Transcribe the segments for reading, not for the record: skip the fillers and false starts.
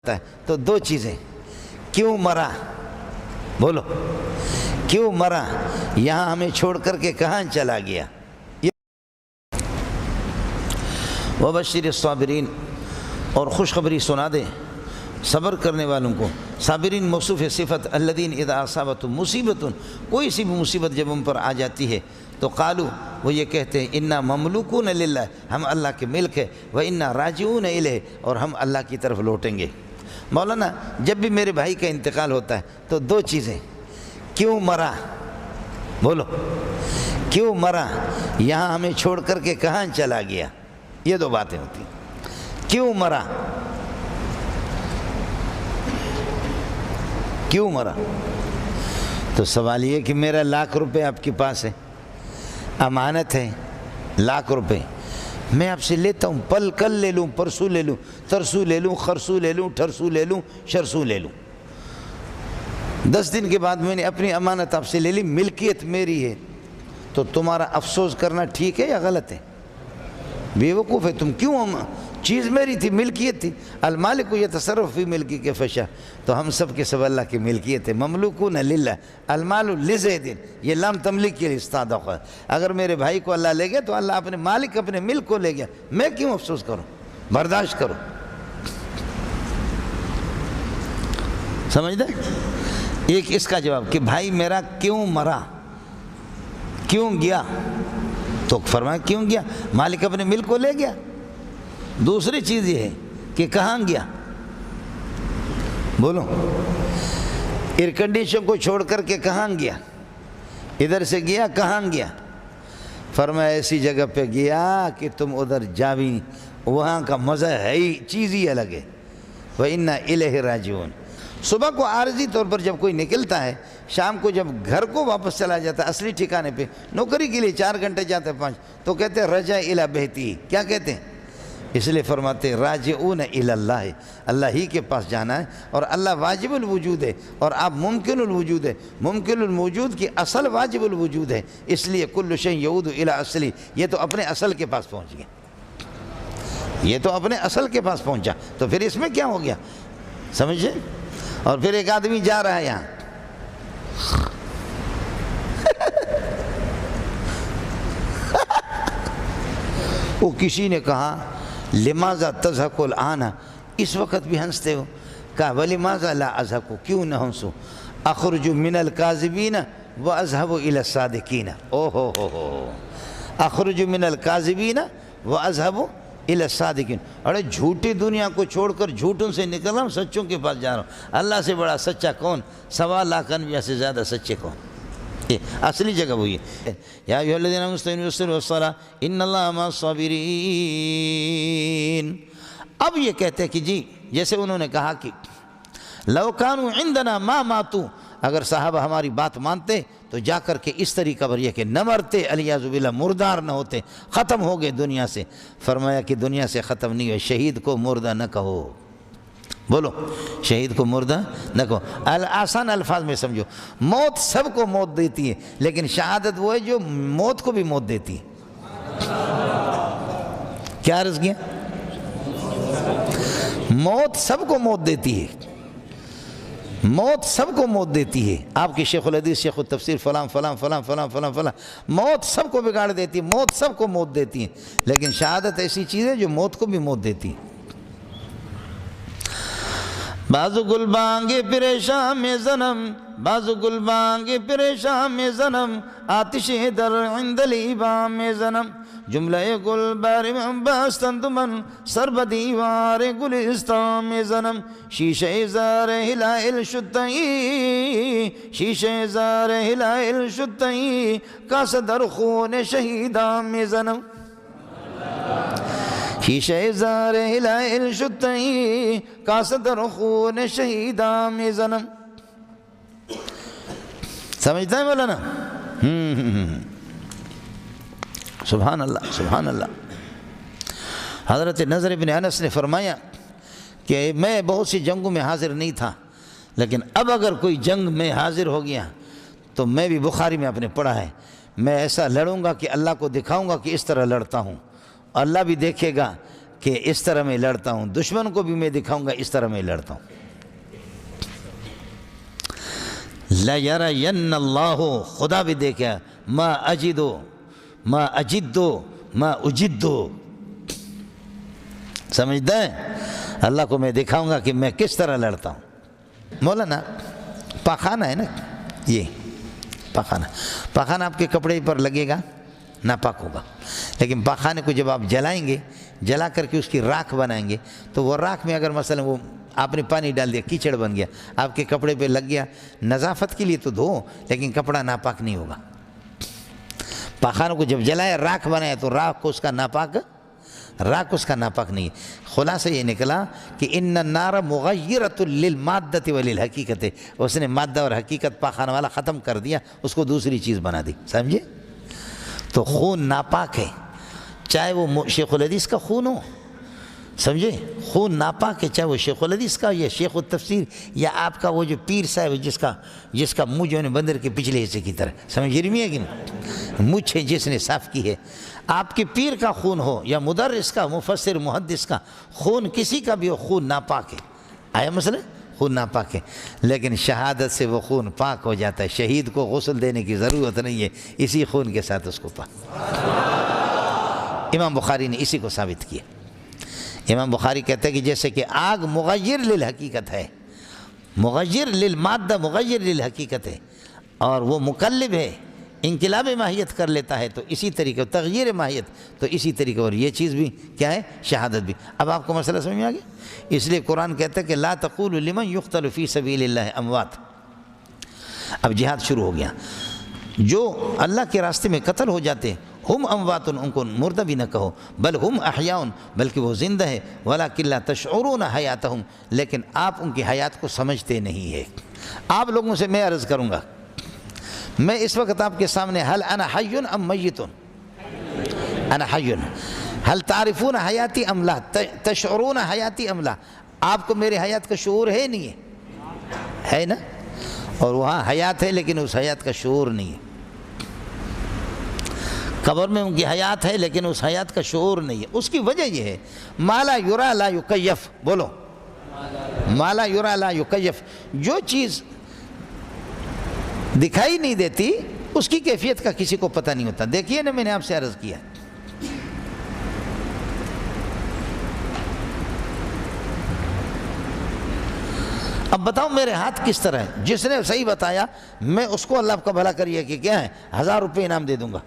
ہے تو دو چیزیں، کیوں مرا؟ بولو کیوں مرا؟ یہاں ہمیں چھوڑ کر کے کہاں چلا گیا؟ وبشر الصابرین، اور خوشخبری سنا دے صبر کرنے والوں کو۔ صابرین موصوف صفت الذین اذا اصابتهم مصیبت، کوئی سی بھی مصیبت جب ان پر آ جاتی ہے تو قالوا، وہ یہ کہتے ہیں انا مملوکون للہ، ہم اللہ کے ملک ہے، وانا راجعون الیہ، اور ہم اللہ کی طرف لوٹیں گے۔ مولانا جب بھی میرے بھائی کا انتقال ہوتا ہے تو دو چیزیں، کیوں مرا؟ بولو کیوں مرا؟ یہاں ہمیں چھوڑ کر کے کہاں چلا گیا؟ یہ دو باتیں ہوتی ہیں، کیوں مرا؟ کیوں مرا؟ تو سوال یہ کہ میرا ₹1,00,000 آپ کے پاس ہے، امانت ہے ₹1,00,000، میں آپ سے لیتا ہوں، کل لے لوں، پرسوں لے لوں، ترسوں لے لوں، خرسوں لے لوں، ٹھرسوں لے لوں، شرسوں لے لوں، 10 دن کے بعد میں نے اپنی امانت آپ سے لے لی، ملکیت میری ہے، تو تمہارا افسوس کرنا ٹھیک ہے یا غلط ہے؟ بے وقوف ہے تم، کیوں؟ چیز میری تھی، ملکیت تھی، المالک یتصرف فی ملکی کے فشا، تو ہم سب کے سب اللہ کی ملکیت ہے، مملوکون للہ، المال لزید، یہ لام تملیک کے لیے استعدق ہے۔ اگر میرے بھائی کو اللہ لے گیا تو اللہ اپنے مالک، اپنے ملک کو لے گیا، میں کیوں افسوس کروں؟ برداشت کرو، سمجھ دیں؟ ایک اس کا جواب کہ بھائی میرا کیوں مرا، کیوں گیا؟ تو فرمایا کیوں گیا؟ مالک اپنے ملک کو لے گیا۔ دوسری چیز یہ ہے کہ کہاں گیا؟ بولو ایئر کنڈیشن کو چھوڑ کر کے کہاں گیا؟ ادھر سے گیا، کہاں گیا؟ فرمایا ایسی جگہ پہ گیا کہ تم ادھر جا بھی نہیں، وہاں کا مزہ ہے ہی، چیز ہی الگ ہے۔ وَإِنَّا إِلَيْهِ رَاجِعُونَ، صبح کو عارضی طور پر جب کوئی نکلتا ہے، شام کو جب گھر کو واپس چلا جاتا ہے اصلی ٹھکانے پہ، نوکری کے لیے 4 گھنٹے جاتے ہیں 5، تو کہتے ہیں رجع الی بیتی، کیا کہتے ہیں؟ اس لیے فرماتے ہیں راجعون الی اللہ، اللہ ہی کے پاس جانا ہے، اور اللہ واجب الوجود ہے اور آپ ممکن الوجود ہے، ممکن الوجود کی اصل واجب الوجود ہے، اس لیے کل شیء یعود الی اصلی، یہ تو اپنے اصل کے پاس پہنچ گیا، یہ تو اپنے اصل کے پاس پہنچا، تو پھر اس میں کیا ہو گیا؟ سمجھے؟ اور پھر ایک آدمی جا رہا ہے یہاں، وہ کسی نے کہا لماذا تضحک الآن، اس وقت بھی ہنستے ہو؟ کہا ولماذا لا اضحک، کیوں نہ ہنسوں؟ اخرج من الکاذبین واذهب الى الصادقین، اخرج من الکاذبین واذهب الى الصادقین، ارے جھوٹی دنیا کو چھوڑ کر جھوٹوں سے نکل رہا ہوں، سچوں کے پاس جا رہا ہوں۔ اللہ سے بڑا سچا کون؟ 1.25 انبیاء سے زیادہ سچے کون؟ اصلی جگہ وہی ہے، یا ایھا الذین آمنوا استعینوا بالصبر والصلاۃ ان اللہ مع الصابرین۔ اب یہ کہتے ہیں کہ جی جیسے انہوں نے کہا کہ لو کانوا عندنا ما ماتوا، اگر صحابہ ہماری بات مانتے تو جا کر کے اس طریقہ پر یہ کہ نہ مرتے، علیاذ باللہ مردار نہ ہوتے، ختم ہو گئے دنیا سے۔ فرمایا کہ دنیا سے ختم نہیں ہوئے، شہید کو مردہ نہ کہو، بولو شہید کو مردہ نہ کہو، آسان الفاظ میں سمجھو، موت سب کو موت دیتی ہے، لیکن شہادت وہ ہے جو موت کو بھی موت دیتی ہے۔ کیا عرض کیا؟ موت سب کو موت دیتی ہے، موت سب کو موت دیتی ہے۔ آپ کی شیخ الحدیث، شیخ التفسیر، فلاں فلاں فلاں فلاں فلاں فلاں، موت سب کو بگاڑ دیتی ہے، موت سب کو موت دیتی ہے، لیکن شہادت ایسی چیز ہے جو موت کو بھی موت دیتی ہے۔ بازو گل بانگے پریشان میں زنم، بازو گل بانگے پریشان میں زنم، آتش در عند لیبان میں زنم، جملہ گل بار باستند من، سر بدیوار گلستان میں زنم، شیشہ زار ہلائل شتئی، شیشہ زار ہلائل شتئی، کاس در خون شہیدان میں زنم، شیشہ زار ہلائل شتئی، کاس در خون شہیدان میں زنم۔ سمجھتا ہے مولانا؟ سبحان اللہ سبحان اللہ۔ حضرت نضر بن انس نے فرمایا کہ میں بہت سی جنگوں میں حاضر نہیں تھا، لیکن اب اگر کوئی جنگ میں حاضر ہو گیا تو میں بھی بخاری میں آپ نے پڑھا ہے، میں ایسا لڑوں گا کہ اللہ کو دکھاؤں گا کہ اس طرح لڑتا ہوں، اللہ بھی دیکھے گا کہ اس طرح میں لڑتا ہوں، دشمن کو بھی میں دکھاؤں گا اس طرح میں لڑتا ہوں۔ لَيَرَيَنَّ اللَّهُ، خدا بھی دیکھا، ما اجدو ما اجدو ما اجدو، سمجھتا ہے؟ اللہ کو میں دکھاؤں گا کہ میں کس طرح لڑتا ہوں۔ مولانا پاخانہ ہے نا، یہ پاخانہ آپ کے کپڑے پر لگے گا ناپاک ہوگا، لیکن پاخانے کو جب آپ جلائیں گے، جلا کر کے اس کی راکھ بنائیں گے، تو وہ راکھ میں اگر مثلا وہ آپ نے پانی ڈال دیا، کیچڑ بن گیا، آپ کے کپڑے پہ لگ گیا، نظافت کے لیے تو دھو، لیکن کپڑا ناپاک نہیں ہوگا۔ پاخانوں کو جب جلایا، راکھ بنایا، تو راکھ کو اس کا ناپاک نہیں ہے۔ خلاصہ یہ نکلا کہ ان النار مغیرۃ للمادۃ وللحقیقت، اس نے مادہ اور حقیقت پاخانہ والا ختم کر دیا، اس کو دوسری چیز بنا دی، سمجھے؟ تو خون ناپاک ہے، چاہے وہ شیخ الحدیث کا خون ہو، سمجھے؟ خون ناپاک ہے، چاہے وہ شیخ الحدیث کا یا شیخ التفسیر یا آپ کا وہ جو پیر صاحب ہے جس کا منہ جو ہے بندر کے پچھلے حصے کی طرح، سمجھ رہی ہے کہ نہیں؟ مجھ ہے جس نے صاف کی ہے۔ آپ کے پیر کا خون ہو یا مدرس کا، مفسر، محدث کا خون، کسی کا بھی ہو، خون ناپاک ہے۔ آیا مسئلہ؟ خون ناپاک ہے، لیکن شہادت سے وہ خون پاک ہو جاتا ہے، شہید کو غسل دینے کی ضرورت نہیں ہے، اسی خون کے ساتھ اس کو پاک۔ امام بخاری نے اسی کو ثابت کیا۔ امام بخاری کہتے ہیں کہ جیسے کہ آگ مغیر للحقیقت ہے، مغیر للمادہ، مغیر للحقیقت ہے، اور وہ مقلب ہے، انقلاب ماہیت کر لیتا ہے، تو اسی طریقے، تغییر ماہیت، تو اسی طریقے، اور یہ چیز بھی کیا ہے؟ شہادت بھی۔ اب آپ کو مسئلہ سمجھ میں آ گیا؟ اس لیے قرآن کہتا ہے کہ لا تقولوا لمن یقتل فی سبیل اللہ اموات۔ اب جہاد شروع ہو گیا، جو اللہ کے راستے میں قتل ہو جاتے ہیں، ہم اموات، ان کو مردہ بھی نہ کہو، بل ہم احیاء، بلکہ وہ زندہ ہے، ولکن لا تشعرون حیاتہم، لیکن آپ ان کی حیات کو سمجھتے نہیں ہے۔ آپ لوگوں سے میں عرض کروں گا، میں اس وقت آپ کے سامنے، هل انا حی ام میت؟ انا حی، هل تعرفون حیاتی ام لا؟ تشعرون حیاتی ام لا؟ آپ کو میرے حیات کا شعور ہے نہیں ہے نا؟ اور وہاں حیات ہے لیکن اس حیات کا شعور نہیں ہے۔ قبر میں ان کی حیات ہے لیکن اس حیات کا شعور نہیں ہے۔ اس کی وجہ یہ ہے، ما لا یرا لا یکیف، بولو، ما لا یرا لا یکیف، جو چیز دکھائی نہیں دیتی اس کی کیفیت کا کسی کو پتہ نہیں ہوتا۔ دیکھیے نا، میں نے آپ سے عرض کیا، اب بتاؤ میرے ہاتھ کس طرح ہے؟ جس نے صحیح بتایا میں اس کو اللہ کا بھلا کریے کہ کیا ہے، 1000 روپے انعام دے دوں گا۔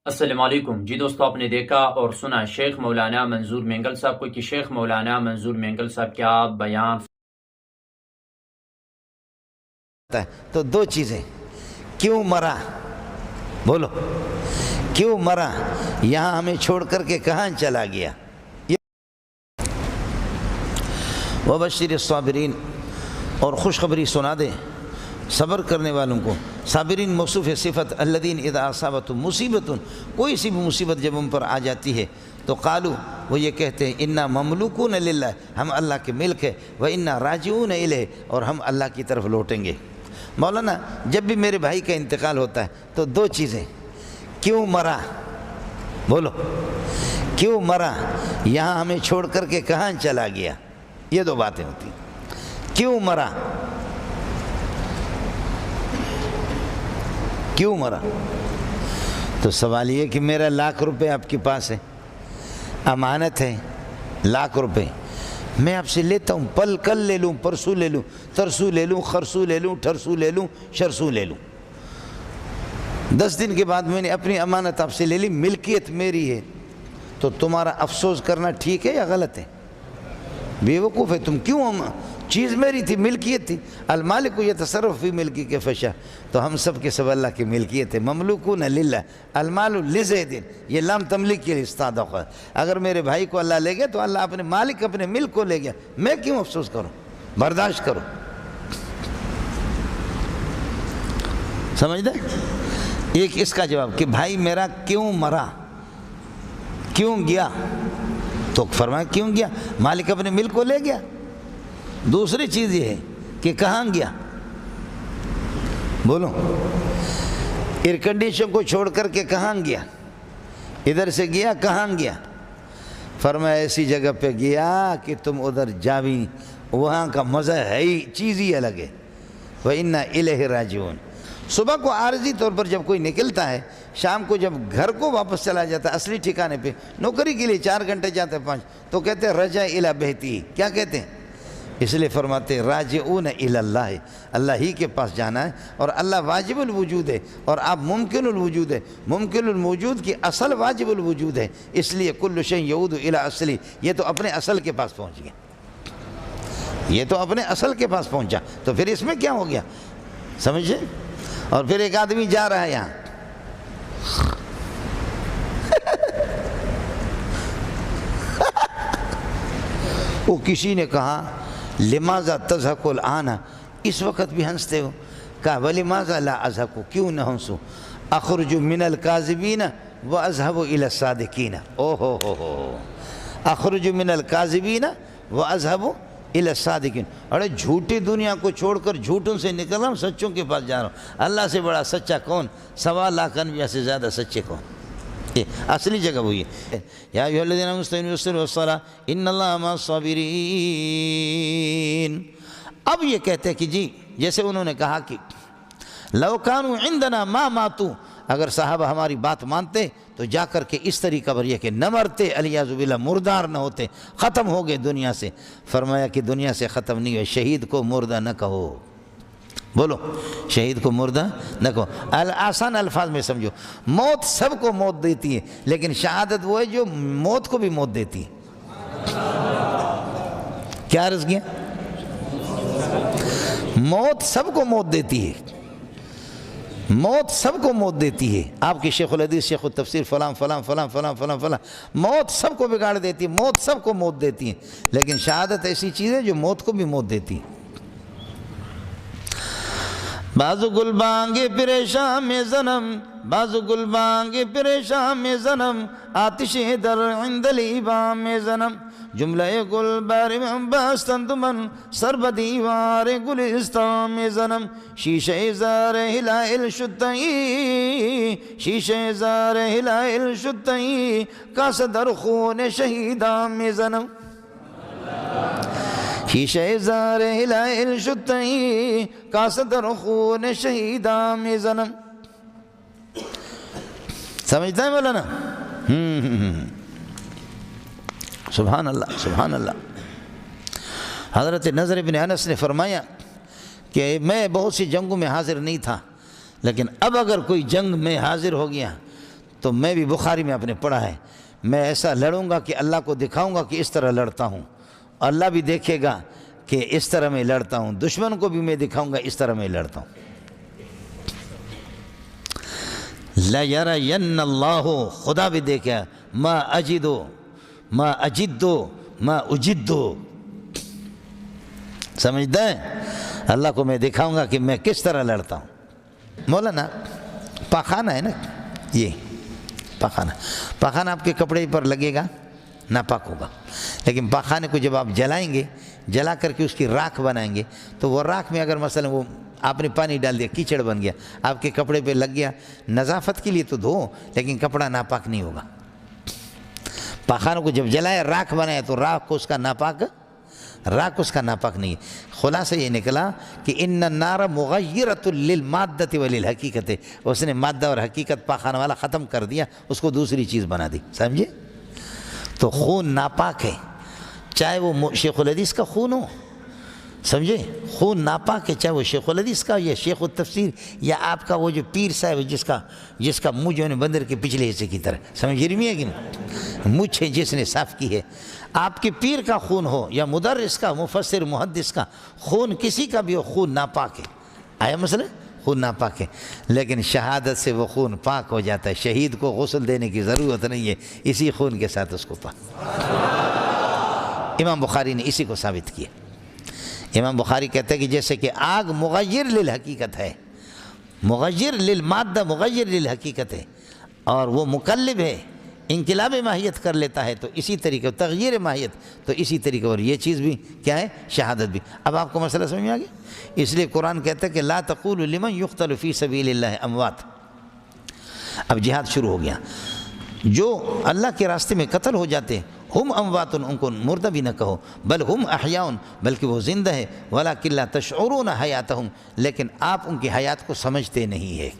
السلام علیکم جی دوستو، آپ نے دیکھا اور سنا شیخ مولانا منظور مینگل صاحب کو کہ شیخ مولانا منظور مینگل صاحب کیا بیان۔ تو دو چیزیں، کیوں مرا؟ بولو، کیوں مرا؟ یہاں ہمیں چھوڑ کر کے کہاں چلا گیا؟ وبشر الصابرین، اور خوشخبری سنا دے صبر کرنے والوں کو۔ صابرین موصوف صفت، الذین اذا اصابتهم مصیبت، کوئی سی بھی مصیبت جب ان پر آ جاتی ہے تو قالو، وہ یہ کہتے ہیں، انا مملوکون للہ، ہم اللہ کے ملک ہے، وانا راجعون الیہ، اور ہم اللہ کی طرف لوٹیں گے۔ مولانا جب بھی میرے بھائی کا انتقال ہوتا ہے تو دو چیزیں، کیوں مرا؟ بولو، کیوں مرا؟ یہاں ہمیں چھوڑ کر کے کہاں چلا گیا؟ یہ دو باتیں ہوتی ہیں، کیوں مرا، کیوں مرا؟ تو سوال یہ کہ میرا 1,00,000 روپے آپ کے پاس ہے، امانت ہے 1,00,000 روپے، میں آپ سے لیتا ہوں، کل لے لوں، پرسوں لے لوں، ترسوں لے لوں، خرسوں لے لوں، ٹھرسوں لے لوں، شرسوں لے لوں، 10 دن کے بعد میں نے اپنی امانت آپ سے لے لی، ملکیت میری ہے، تو تمہارا افسوس کرنا ٹھیک ہے یا غلط ہے؟ بے وقوف ہے تم، کیوں؟ چیز میری تھی، ملکیت تھی، المالک یتصرف فی ملکی کے فشا، تو ہم سب کے سب اللہ کی ملکیت ہے، مملوکون للہ، المال لزید، یہ لام تملیک کے لیے استعداد ہے۔ اگر میرے بھائی کو اللہ لے گیا تو اللہ اپنے مالک، اپنے ملک کو لے گیا، میں کیوں افسوس کروں؟ برداشت کرو، سمجھ دے؟ ایک اس کا جواب کہ بھائی میرا کیوں مرا، کیوں گیا؟ تو فرمایا کیوں گیا؟ مالک اپنے ملک کو لے گیا۔ دوسری چیز یہ ہے کہ کہاں گیا؟ بولو، ایئر کنڈیشن کو چھوڑ کر کے کہاں گیا؟ ادھر سے گیا، کہاں گیا؟ فرمایا ایسی جگہ پہ گیا کہ تم ادھر جا بھی نہیں، وہاں کا مزہ ہے ہی چیز ہی الگ ہے۔ وَإِنَّا إِلَيْهِ رَاجِعُونَ۔ صبح کو عارضی طور پر جب کوئی نکلتا ہے، شام کو جب گھر کو واپس چلا جاتا ہے اصلی ٹھکانے پہ، نوکری کے لیے 4 گھنٹے جاتے ہیں 5، تو کہتے ہیں رجع الی بیتی، کیا کہتے ہیں؟ اس لیے فرماتے ہیں راجعون الی اللہ، اللہ ہی کے پاس جانا ہے، اور اللہ واجب الوجود ہے اور آپ ممکن الوجود ہے۔ ممکن الوجود کی اصل واجب الوجود ہے، اس لیے کل شیء یعود الی اصلی، یہ تو اپنے اصل کے پاس پہنچ گیا، یہ تو اپنے اصل کے پاس پہنچا، تو پھر اس میں کیا ہو گیا، سمجھے؟ اور پھر ایک آدمی جا رہا ہے یہاں، وہ کسی نے کہا لماذا تضحک الآن، اس وقت بھی ہنستے ہو؟ کہا ولماذا لا اضحک، کیوں نہ ہنسوں؟ اخرج من الکاذبین واذهب الى الصادقین، او ہو اخرج من الکاذبین واذهب الى الصادقین، ارے جھوٹی دنیا کو چھوڑ کر جھوٹوں سے نکل رہا ہوں، سچوں کے پاس جا رہا ہوں۔ اللہ سے بڑا سچا کون؟ 1.25 لاکھ انبیاء سے زیادہ سچے کون؟ یہ اصلی جگہ وہی ہے۔ یا ایھا الذین آمنوا استعینوا بالصبر والصلاۃ ان اللہ مع الصابرین۔ اب یہ کہتے ہیں کہ جی جیسے انہوں نے کہا کہ لو کانوا عندنا ما ماتوا، اگر صحابہ ہماری بات مانتے تو جا کر کے اس طریقہ پر یہ کہ نہ مرتے، علیاذ باللہ مردار نہ ہوتے، ختم ہو گئے دنیا سے۔ فرمایا کہ دنیا سے ختم نہیں ہوئے، شہید کو مردہ نہ کہو، بولو شہید کو مردہ نہ کہو۔ آسان الفاظ میں سمجھو، موت سب کو موت دیتی ہے، لیکن شہادت وہ ہے جو موت کو بھی موت دیتی ہے۔ کیا عرض کیا؟ موت سب کو موت دیتی ہے، موت سب کو موت دیتی ہے۔ آپ کی شیخ الحدیث، شیخ التفسیر، فلاں فلاں فلاں فلاں فلاں فلاں، موت سب کو بگاڑ دیتی ہے، موت سب کو موت دیتی ہے، لیکن شہادت ایسی چیز ہے جو موت کو بھی موت دیتی ہے۔ بازو گل بانگے پریشان میں زنم، بازو گل بانگے پریشان میں زنم، آتش در عند لیبان میں زنم، جملہ گل بار میں باستن دمن، سر بدیوار گلستان میں زنم، شیشہ زار ہلائل شدئی، شیشہ زار ہلائل شدئی، کاس در خون شہیدان میں زنم، شیشہ زار ہلائل شدئی، کاس در خون شہیدان میں زنم۔ سمجھتا ہے مولانا؟ سبحان اللہ سبحان اللہ۔ حضرت نضر بن انس نے فرمایا کہ میں بہت سی جنگوں میں حاضر نہیں تھا، لیکن اب اگر کوئی جنگ میں حاضر ہو گیا تو میں بھی بخاری میں آپ نے پڑھا ہے، میں ایسا لڑوں گا کہ اللہ کو دکھاؤں گا کہ اس طرح لڑتا ہوں، اللہ بھی دیکھے گا کہ اس طرح میں لڑتا ہوں، دشمن کو بھی میں دکھاؤں گا اس طرح میں لڑتا ہوں۔ لَيَرَيَنَّ اللَّهُ، خدا بھی دیکھا، ما اجدو ما اجدو ما اجدو، سمجھتا ہے؟ اللہ کو میں دکھاؤں گا کہ میں کس طرح لڑتا ہوں۔ مولانا پاخانہ ہے نا، یہ پاخانہ آپ کے کپڑے پر لگے گا ناپاک ہوگا، لیکن پاخانے کو جب آپ جلائیں گے، جلا کر کے اس کی راکھ بنائیں گے، تو وہ راکھ میں اگر مثلا وہ آپ نے پانی ڈال دیا، کیچڑ بن گیا، آپ کے کپڑے پہ لگ گیا، نظافت کے لیے تو دھو، لیکن کپڑا ناپاک نہیں ہوگا۔ پاخانوں کو جب جلایا، راکھ بنایا، تو راکھ کو اس کا ناپاک نہیں ہے۔ خلاصہ یہ نکلا کہ ان النار مغیرۃ للمادۃ وللحقیقۃ، اس نے مادہ اور حقیقت پاخانہ والا ختم کر دیا، اس کو دوسری چیز بنا دی، سمجھے؟ تو خون ناپاک ہے، چاہے وہ شیخ الحدیث کا خون ہو، سمجھے؟ خون ناپاک ہے، چاہے وہ شیخ الحدیث کا یا شیخ التفسیر یا آپ کا وہ جو پیر صاحب ہے جس کا منہ جو ہے بندر کے پچھلے حصے کی طرح، سمجھ رہی ہے کہ نہیں؟ مجھ ہے جس نے صاف کی ہے، آپ کے پیر کا خون ہو یا مدرس کا، مفسر محدث کا خون، کسی کا بھی ہو، خون ناپاک ہے۔ آیا مسئلہ؟ خون ناپاک ہے، لیکن شہادت سے وہ خون پاک ہو جاتا ہے، شہید کو غسل دینے کی ضرورت نہیں ہے، اسی خون کے ساتھ اس کو پاک۔ امام بخاری نے اسی کو ثابت کیا۔ امام بخاری کہتے ہیں کہ جیسے کہ آگ مغیر للحقیقت ہے، مغیر للمادہ، مغیر للحقیقت ہے، اور وہ مقلب ہے، انقلاب ماہیت کر لیتا ہے، تو اسی طریقے تغییر ماہیت، تو اسی طریقے اور یہ چیز بھی کیا ہے؟ شہادت بھی۔ اب آپ کو مسئلہ سمجھ میں آ گیا؟ اس لیے قرآن کہتا ہے کہ لا تقولوا لمن یقتل فی سبیل اللہ اموات۔ اب جہاد شروع ہو گیا، جو اللہ کے راستے میں قتل ہو جاتے ہم اموات، ان کو مردہ بھی نہ کہو، بل ہم احیاء، بلکہ وہ زندہ ہے، ولکن لا تشعرون حیاتہم، لیکن آپ ان کی حیات کو سمجھتے نہیں ہے۔